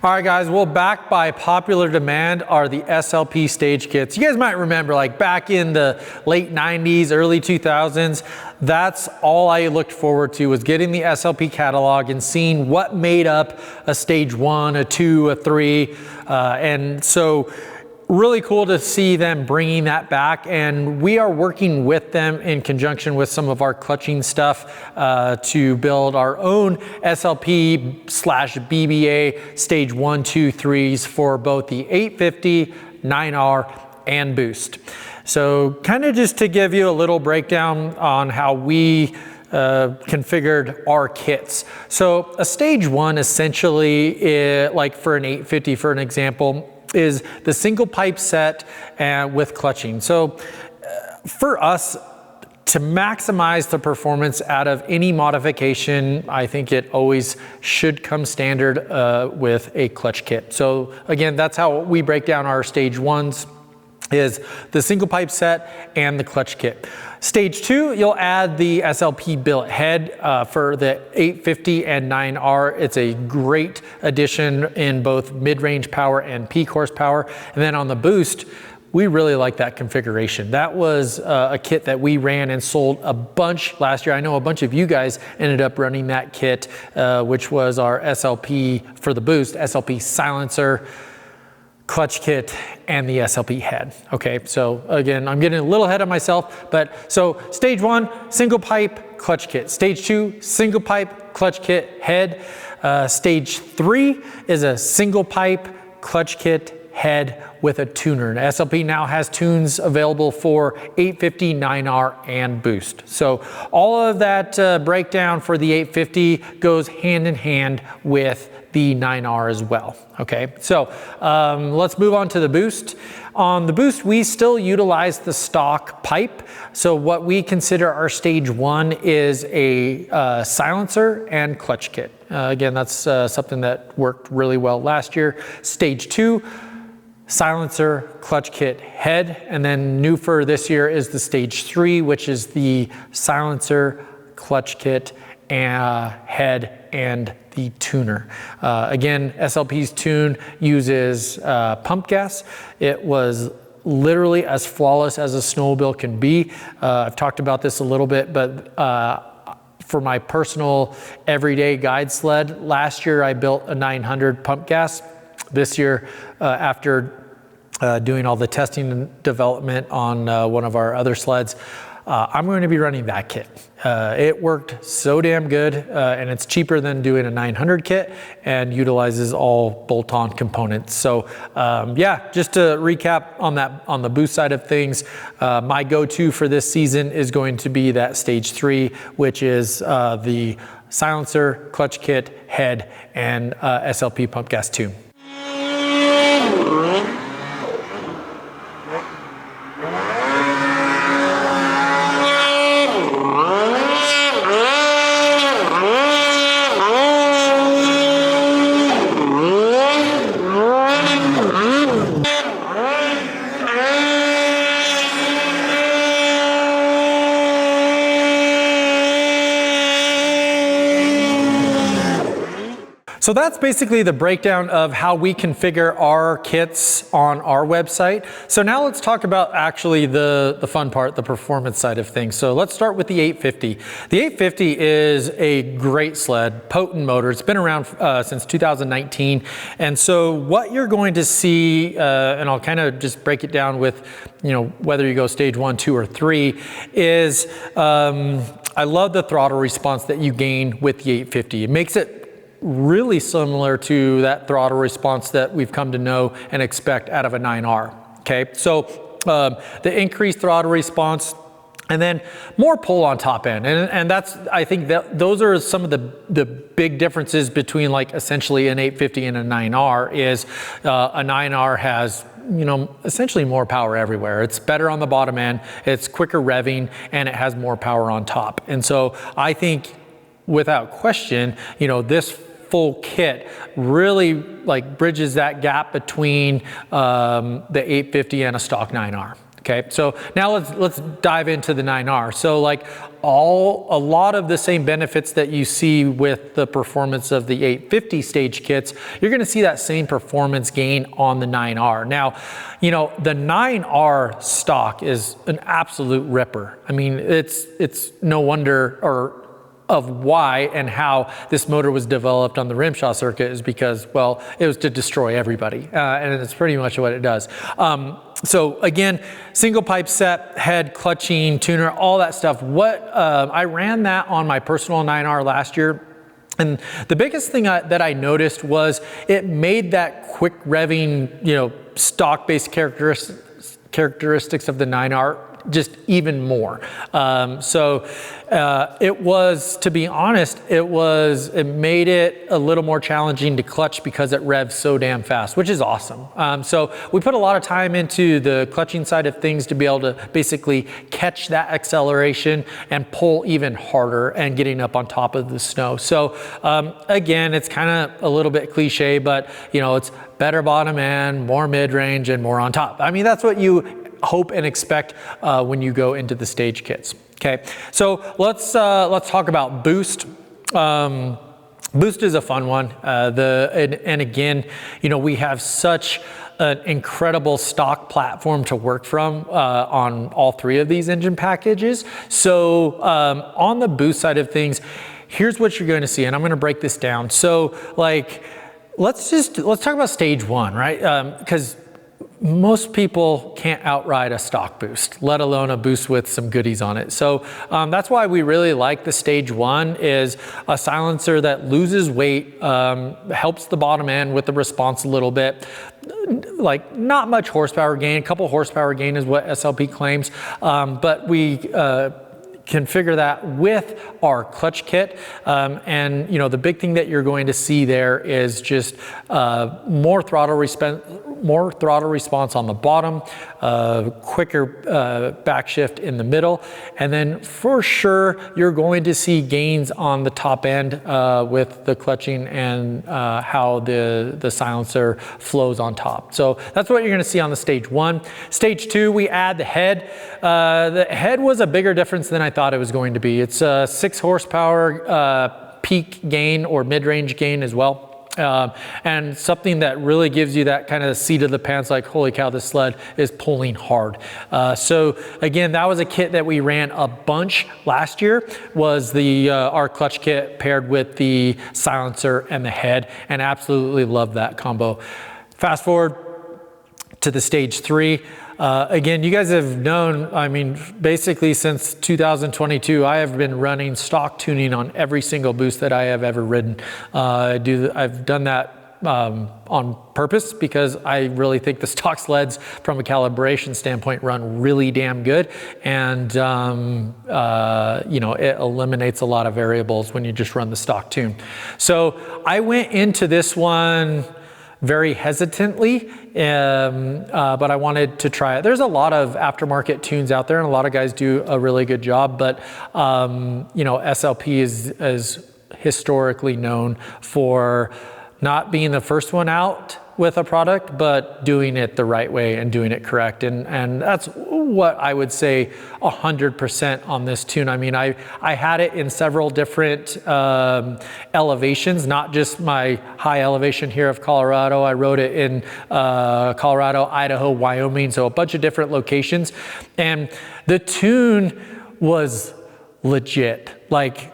All right, guys, well, back by popular demand are the SLP Stage Kits. You guys might remember, like back in the late 90s, early 2000s, that's all I looked forward to, was getting the SLP catalog and seeing what made up a stage 1, a 2, a 3. And so really cool to see them bringing that back, and we are working with them in conjunction with some of our clutching stuff to build our own SLP/BBA stage 1, 2, 3s for both the 850, 9R, and boost. So kind of just to give you a little breakdown on how we configured our kits. So a stage 1 essentially, like for an 850 for an example, is the single pipe set with clutching. So for us to maximize the performance out of any modification, I think it always should come standard with a clutch kit. So again, that's how we break down our stage 1s, is the single pipe set and the clutch kit. Stage 2, you'll add the SLP billet head for the 850 and 9R. It's a great addition in both mid-range power and peak horsepower. And then on the boost, we really like that configuration. That was a kit that we ran and sold a bunch last year. I know a bunch of you guys ended up running that kit, which was our SLP for the boost, SLP silencer, clutch kit, and the SLP head. Okay, so again, I'm getting a little ahead of myself, but so stage 1, single pipe, clutch kit. Stage 2, single pipe, clutch kit, head. Stage 3 is a single pipe, clutch kit, head with a tuner. And SLP now has tunes available for 850, 9R, and boost. So all of that breakdown for the 850 goes hand in hand with the 9R as well. Okay, so let's move on to the boost. On the boost, we still utilize the stock pipe. So what we consider our stage 1 is a silencer and clutch kit. Again, that's something that worked really well last year. Stage 2, silencer, clutch kit, head. And then new for this year is the stage 3, which is the silencer, clutch kit, head, and the tuner. Again, SLP's tune uses pump gas. It was literally as flawless as a snowmobile can be. I've talked about this a little bit, but for my personal everyday guide sled, last year I built a 900 pump gas. This year, after doing all the testing and development on one of our other sleds, I'm going to be running that kit. It worked so damn good, and it's cheaper than doing a 900 kit and utilizes all bolt-on components. So yeah, just to recap on that, on the boost side of things, my go-to for this season is going to be that stage 3, which is the silencer, clutch kit, head, and SLP pump gas tune. So that's basically the breakdown of how we configure our kits on our website. So now let's talk about actually the fun part, the performance side of things. So let's start with the 850. The 850 is a great sled, potent motor. It's been around since 2019. And so what you're going to see, and I'll kind of just break it down with, you know, whether you go stage 1, 2, or 3, is I love the throttle response that you gain with the 850. It makes it really similar to that throttle response that we've come to know and expect out of a 9R. Okay, so the increased throttle response, and then more pull on top end, and that's, I think that those are some of the big differences between like essentially an 850 and a 9R. Is a 9R has, you know, essentially more power everywhere. It's better on the bottom end, it's quicker revving, and it has more power on top. And so I think without question, you know, this full kit really like bridges that gap between the 850 and a stock 9R. Okay, so now let's dive into the 9R. So like a lot of the same benefits that you see with the performance of the 850 stage kits, you're gonna see that same performance gain on the 9R. Now, you know, the 9R stock is an absolute ripper. I mean, it's no wonder of why and how this motor was developed on the rimshot circuit is because, well, it was to destroy everybody. And it's pretty much what it does. So again, single pipe set, head, clutching, tuner, all that stuff. I ran that on my personal 9R last year. And the biggest thing that I noticed was it made that quick revving, you know, stock-based characteristics of the 9R just even more. It was, to be honest, it made it a little more challenging to clutch because it revs so damn fast, which is awesome. So we put a lot of time into the clutching side of things to be able to basically catch that acceleration and pull even harder and getting up on top of the snow. So again, it's kind of a little bit cliche, but you know, it's better bottom end, more mid-range, and more on top. I mean, that's what you hope and expect when you go into the stage kits. Okay, so let's talk about boost. Boost is a fun one. And again, you know, we have such an incredible stock platform to work from on all three of these engine packages. So on the boost side of things, here's what you're going to see, and I'm going to break this down. So like, let's talk about stage one, right? Because most people can't outride a stock boost, let alone a boost with some goodies on it. So that's why we really like the stage one, is a silencer that loses weight, helps the bottom end with the response a little bit. Like not much horsepower gain, a couple horsepower gain is what SLP claims, but we configure that with our clutch kit. And you know, the big thing that you're going to see there is just more throttle response on the bottom, quicker back shift in the middle, and then for sure you're going to see gains on the top end with the clutching and how the silencer flows on top. So that's what you're going to see on the stage one. Stage two, we add the head. The head was a bigger difference than I thought it was going to be. It's a 6 horsepower peak gain or mid-range gain as well. And something that really gives you that kind of seat of the pants, like, holy cow, this sled is pulling hard. So again, that was a kit that we ran a bunch last year, was the our clutch kit paired with the silencer and the head, and absolutely love that combo. Fast forward to the stage three. Again, you guys have known, I mean, basically since 2022, I have been running stock tuning on every single boost that I have ever ridden. I've done that on purpose because I really think the stock sleds from a calibration standpoint run really damn good, and you know, it eliminates a lot of variables when you just run the stock tune. So I went into this one very hesitantly, but I wanted to try it. There's a lot of aftermarket tunes out there, and a lot of guys do a really good job, but you know, SLP is historically known for not being the first one out with a product, but doing it the right way and doing it correct. And that's what I would say 100% on this tune. I mean, I had it in several different elevations, not just my high elevation here of Colorado. I rode it in Colorado, Idaho, Wyoming, so a bunch of different locations. And the tune was legit. Like,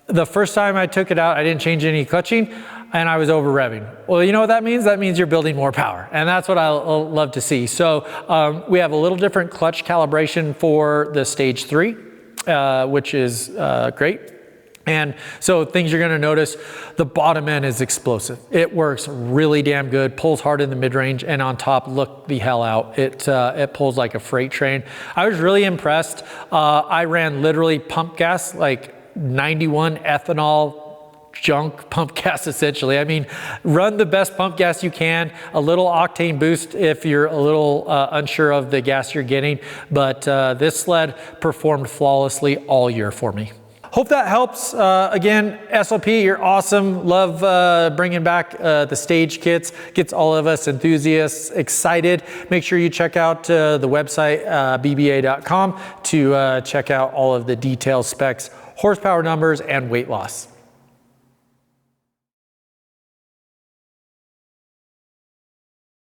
the first time I took it out, I didn't change any clutching, and I was over revving. Well, you know what that means? That means you're building more power, and that's what I love to see. So we have a little different clutch calibration for the stage three, which is great. And so things you're gonna notice, the bottom end is explosive. It works really damn good, pulls hard in the mid-range, and on top, look the hell out. It pulls like a freight train. I was really impressed. I ran literally pump gas, like 91 ethanol junk pump gas, essentially. I mean, run the best pump gas you can, a little octane boost if you're a little unsure of the gas you're getting, but this sled performed flawlessly all year for me. hope that helps. Again, SLP, you're awesome. Love bringing back the stage kits. Gets all of us enthusiasts excited. Make sure you check out the website, bba.com, to check out all of the details, specs, horsepower numbers, and weight loss.